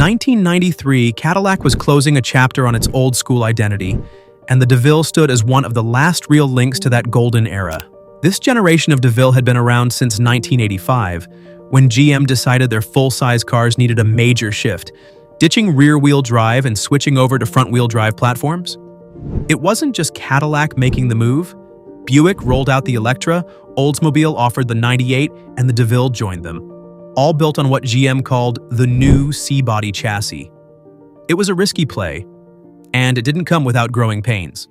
1993, Cadillac was closing a chapter on its old-school identity, and the DeVille stood as one of the last real links to that golden era. This generation of DeVille had been around since 1985, when GM decided their full-size cars needed a major shift, ditching rear-wheel drive and switching over to front-wheel drive platforms. It wasn't just Cadillac making the move. Buick rolled out the Electra, Oldsmobile offered the 98, and the DeVille joined them, all built on what GM called the new C-body chassis. It was a risky play, and it didn't come without growing pains.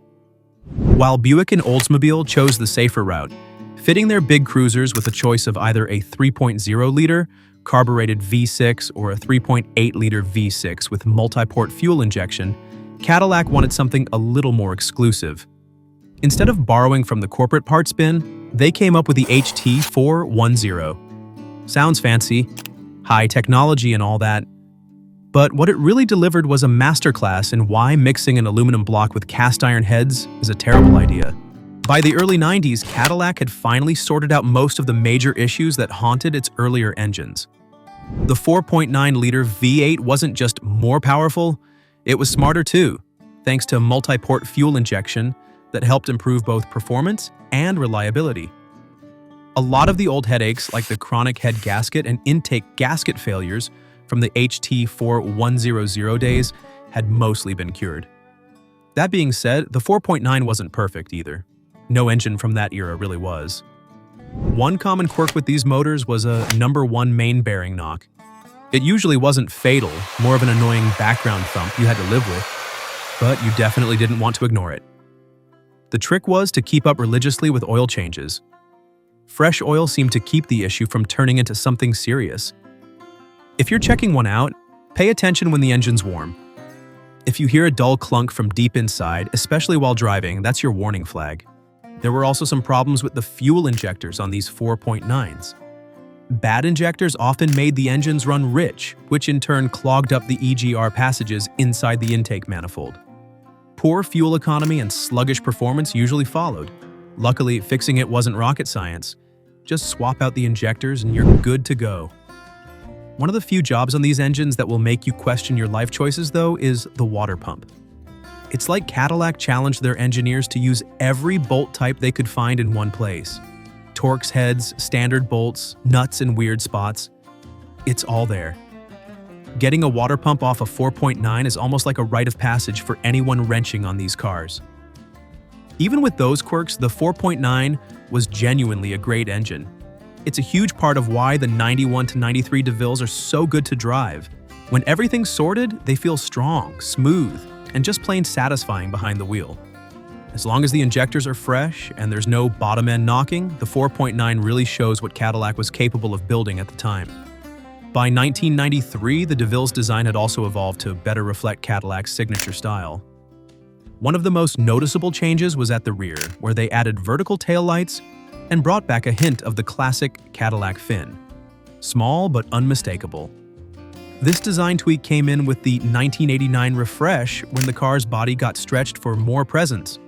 While Buick and Oldsmobile chose the safer route, fitting their big cruisers with a choice of either a 3.0-liter carbureted V6 or a 3.8-liter V6 with multi-port fuel injection, Cadillac wanted something a little more exclusive. Instead of borrowing from the corporate parts bin, they came up with the HT410. Sounds fancy, high technology and all that, but what it really delivered was a masterclass in why mixing an aluminum block with cast iron heads is a terrible idea. By the early 90s, Cadillac had finally sorted out most of the major issues that haunted its earlier engines. The 4.9-liter V8 wasn't just more powerful, it was smarter too, thanks to multi-port fuel injection that helped improve both performance and reliability. A lot of the old headaches, like the chronic head gasket and intake gasket failures from the HT4100 days, had mostly been cured. That being said, the 4.9 wasn't perfect either. No engine from that era really was. One common quirk with these motors was a #1 main bearing knock. It usually wasn't fatal, more of an annoying background thump you had to live with, but you definitely didn't want to ignore it. The trick was to keep up religiously with oil changes. Fresh oil seemed to keep the issue from turning into something serious. If you're checking one out, pay attention when the engine's warm. If you hear a dull clunk from deep inside, especially while driving, that's your warning flag. There were also some problems with the fuel injectors on these 4.9s. Bad injectors often made the engines run rich, which in turn clogged up the EGR passages inside the intake manifold. Poor fuel economy and sluggish performance usually followed. Luckily, fixing it wasn't rocket science. Just swap out the injectors and you're good to go. One of the few jobs on these engines that will make you question your life choices, though, is the water pump. It's like Cadillac challenged their engineers to use every bolt type they could find in one place. Torx heads, standard bolts, nuts in weird spots. It's all there. Getting a water pump off a 4.9 is almost like a rite of passage for anyone wrenching on these cars. Even with those quirks, the 4.9 was genuinely a great engine. It's a huge part of why the 91 to 93 DeVilles are so good to drive. When everything's sorted, they feel strong, smooth, and just plain satisfying behind the wheel. As long as the injectors are fresh and there's no bottom end knocking, the 4.9 really shows what Cadillac was capable of building at the time. By 1993, the DeVille's design had also evolved to better reflect Cadillac's signature style. One of the most noticeable changes was at the rear, where they added vertical taillights and brought back a hint of the classic Cadillac fin. Small but unmistakable. This design tweak came in with the 1989 refresh when the car's body got stretched for more presence.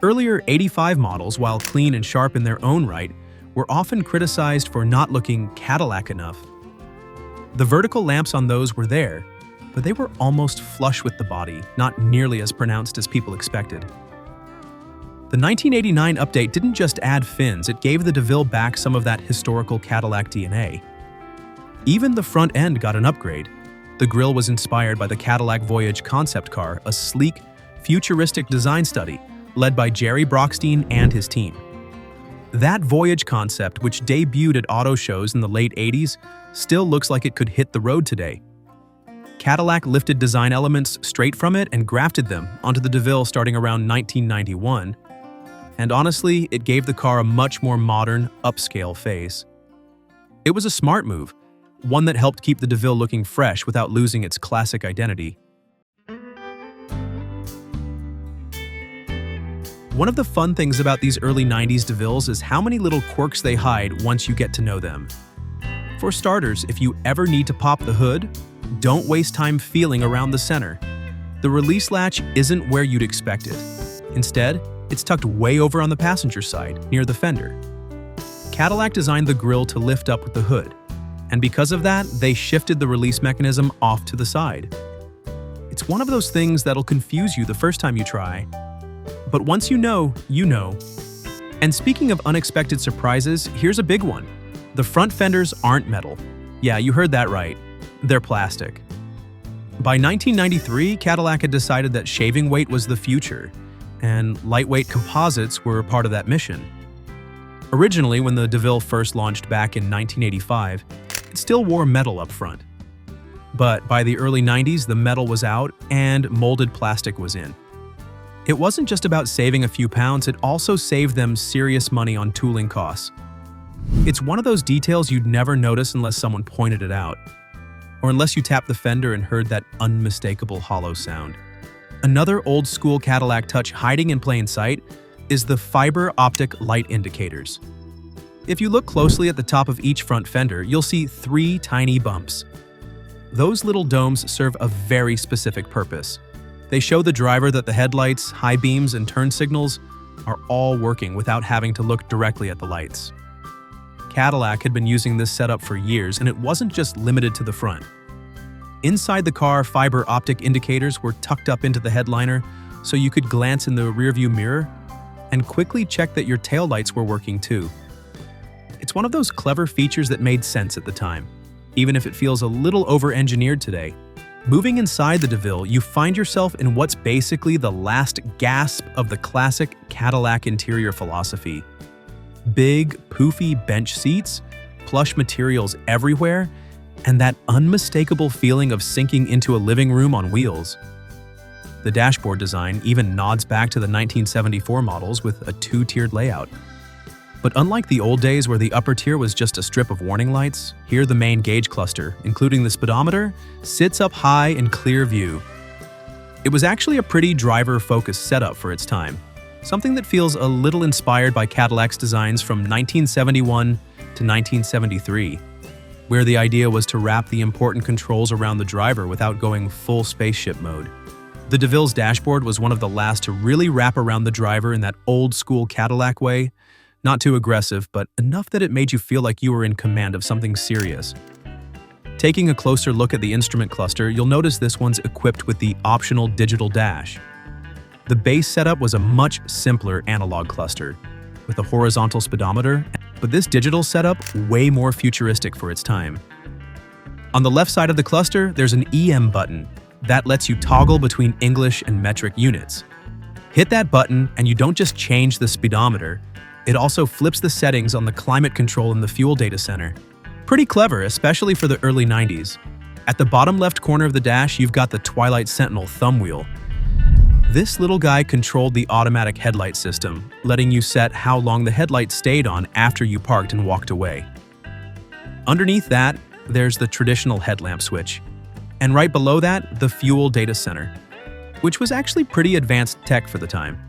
Earlier 85 models, while clean and sharp in their own right, were often criticized for not looking Cadillac enough. The vertical lamps on those were there, but they were almost flush with the body, not nearly as pronounced as people expected. The 1989 update didn't just add fins, it gave the DeVille back some of that historical Cadillac DNA. Even the front end got an upgrade. The grille was inspired by the Cadillac Voyage concept car, a sleek, futuristic design study led by Jerry Brockstein and his team. That Voyage concept, which debuted at auto shows in the late 80s, still looks like it could hit the road today. Cadillac lifted design elements straight from it and grafted them onto the DeVille starting around 1991. And honestly, it gave the car a much more modern, upscale face. It was a smart move, one that helped keep the DeVille looking fresh without losing its classic identity. One of the fun things about these early 90s DeVilles is how many little quirks they hide once you get to know them. For starters, if you ever need to pop the hood, don't waste time feeling around the center. The release latch isn't where you'd expect it. Instead, it's tucked way over on the passenger side, near the fender. Cadillac designed the grille to lift up with the hood. And because of that, they shifted the release mechanism off to the side. It's one of those things that'll confuse you the first time you try. But once you know, you know. And speaking of unexpected surprises, here's a big one. The front fenders aren't metal. Yeah, you heard that right. They're plastic. By 1993, Cadillac had decided that shaving weight was the future, and lightweight composites were part of that mission. Originally, when the DeVille first launched back in 1985, it still wore metal up front. But by the early 90s, the metal was out and molded plastic was in. It wasn't just about saving a few pounds, it also saved them serious money on tooling costs. It's one of those details you'd never notice unless someone pointed it out, or unless you tapped the fender and heard that unmistakable hollow sound. Another old-school Cadillac touch hiding in plain sight is the fiber optic light indicators. If you look closely at the top of each front fender, you'll see 3 tiny bumps. Those little domes serve a very specific purpose. They show the driver that the headlights, high beams, and turn signals are all working without having to look directly at the lights. Cadillac had been using this setup for years, and it wasn't just limited to the front. Inside the car, fiber optic indicators were tucked up into the headliner so you could glance in the rearview mirror and quickly check that your taillights were working too. It's one of those clever features that made sense at the time, even if it feels a little over-engineered today. Moving inside the DeVille, you find yourself in what's basically the last gasp of the classic Cadillac interior philosophy. Big, poofy bench seats, plush materials everywhere, and that unmistakable feeling of sinking into a living room on wheels. The dashboard design even nods back to the 1974 models with a 2-tiered layout. But unlike the old days where the upper tier was just a strip of warning lights, here the main gauge cluster, including the speedometer, sits up high in clear view. It was actually a pretty driver-focused setup for its time, something that feels a little inspired by Cadillac's designs from 1971 to 1973, where the idea was to wrap the important controls around the driver without going full spaceship mode. The DeVille's dashboard was one of the last to really wrap around the driver in that old-school Cadillac way. Not too aggressive, but enough that it made you feel like you were in command of something serious. Taking a closer look at the instrument cluster, you'll notice this one's equipped with the optional digital dash. The base setup was a much simpler analog cluster, with a horizontal speedometer, but this digital setup way more futuristic for its time. On the left side of the cluster, there's an EM button that lets you toggle between English and metric units. Hit that button and you don't just change the speedometer, it also flips the settings on the climate control in the fuel data center. Pretty clever, especially for the early 90s. At the bottom left corner of the dash, you've got the Twilight Sentinel thumb wheel. This little guy controlled the automatic headlight system, letting you set how long the headlight stayed on after you parked and walked away. Underneath that, there's the traditional headlamp switch. And right below that, the fuel data center, which was actually pretty advanced tech for the time.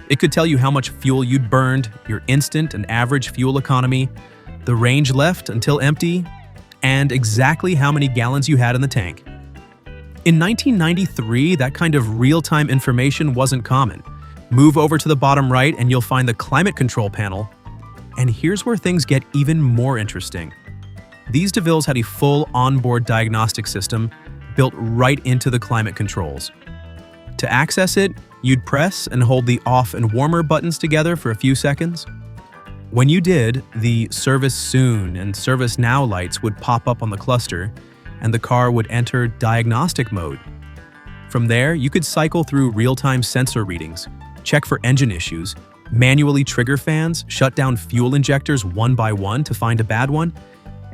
It could tell you how much fuel you'd burned, your instant and average fuel economy, the range left until empty, and exactly how many gallons you had in the tank. In 1993, that kind of real-time information wasn't common. Move over to the bottom right and you'll find the climate control panel. And here's where things get even more interesting. These DeVilles had a full onboard diagnostic system built right into the climate controls. To access it, you'd press and hold the off and warmer buttons together for a few seconds. When you did, the Service Soon and Service Now lights would pop up on the cluster, and the car would enter diagnostic mode. From there, you could cycle through real-time sensor readings, check for engine issues, manually trigger fans, shut down fuel injectors one by one to find a bad one,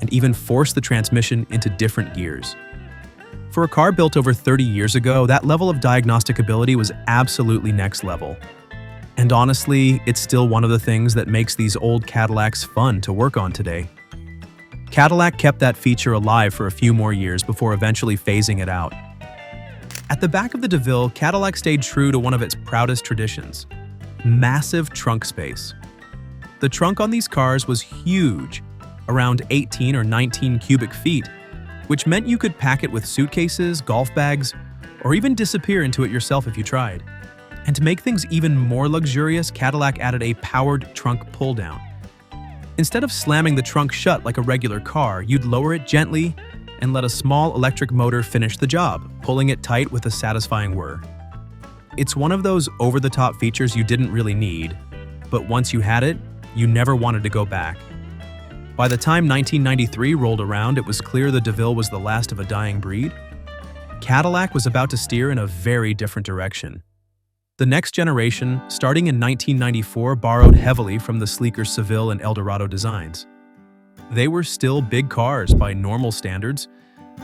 and even force the transmission into different gears. For a car built over 30 years ago, that level of diagnostic ability was absolutely next level. And honestly, it's still one of the things that makes these old Cadillacs fun to work on today. Cadillac kept that feature alive for a few more years before eventually phasing it out. At the back of the DeVille, Cadillac stayed true to one of its proudest traditions: massive trunk space. The trunk on these cars was huge, around 18 or 19 cubic feet, which meant you could pack it with suitcases, golf bags, or even disappear into it yourself if you tried. And to make things even more luxurious, Cadillac added a powered trunk pull-down. Instead of slamming the trunk shut like a regular car, you'd lower it gently and let a small electric motor finish the job, pulling it tight with a satisfying whir. It's one of those over-the-top features you didn't really need, but once you had it, you never wanted to go back. By the time 1993 rolled around, it was clear the DeVille was the last of a dying breed. Cadillac was about to steer in a very different direction. The next generation, starting in 1994, borrowed heavily from the sleeker Seville and Eldorado designs. They were still big cars by normal standards,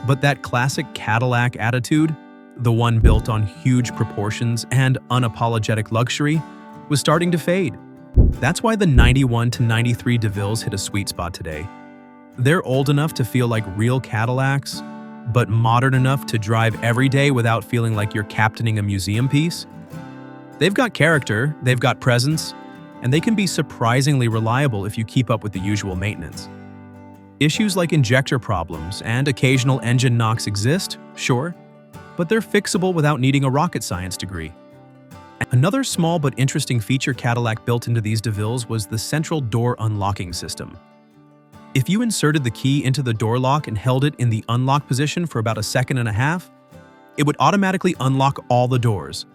but that classic Cadillac attitude, the one built on huge proportions and unapologetic luxury, was starting to fade. That's why the 91 to 93 DeVilles hit a sweet spot today. They're old enough to feel like real Cadillacs, but modern enough to drive every day without feeling like you're captaining a museum piece. They've got character, they've got presence, and they can be surprisingly reliable if you keep up with the usual maintenance. Issues like injector problems and occasional engine knocks exist, sure, but they're fixable without needing a rocket science degree. Another small but interesting feature Cadillac built into these DeVilles was the central door unlocking system. If you inserted the key into the door lock and held it in the unlock position for about a second and a half, it would automatically unlock all the doors.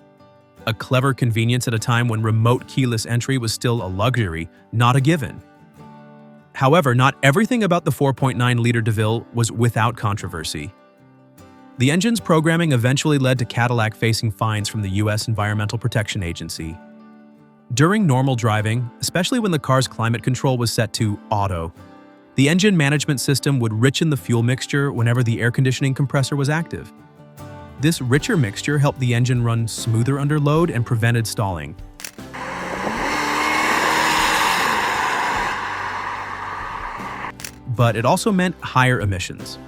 A clever convenience at a time when remote keyless entry was still a luxury, not a given. However, not everything about the 4.9-liter DeVille was without controversy. The engine's programming eventually led to Cadillac facing fines from the U.S. Environmental Protection Agency. During normal driving, especially when the car's climate control was set to auto, the engine management system would richen the fuel mixture whenever the air conditioning compressor was active. This richer mixture helped the engine run smoother under load and prevented stalling. But it also meant higher emissions.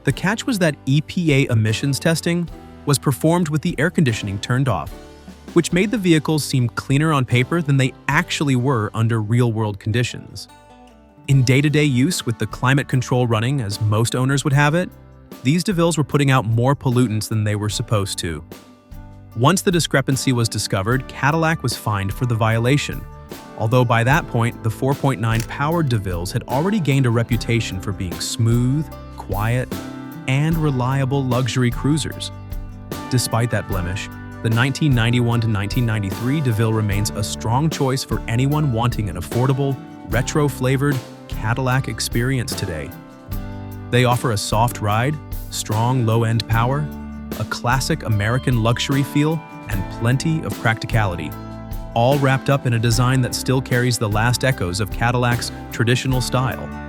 The catch was that EPA emissions testing was performed with the air conditioning turned off, which made the vehicles seem cleaner on paper than they actually were under real-world conditions. In day-to-day use with the climate control running as most owners would have it, these DeVilles were putting out more pollutants than they were supposed to. Once the discrepancy was discovered, Cadillac was fined for the violation, although by that point, the 4.9 powered DeVilles had already gained a reputation for being smooth, quiet, and reliable luxury cruisers. Despite that blemish, the 1991 to 1993 DeVille remains a strong choice for anyone wanting an affordable, retro-flavored Cadillac experience today. They offer a soft ride, strong low-end power, a classic American luxury feel, and plenty of practicality, all wrapped up in a design that still carries the last echoes of Cadillac's traditional style.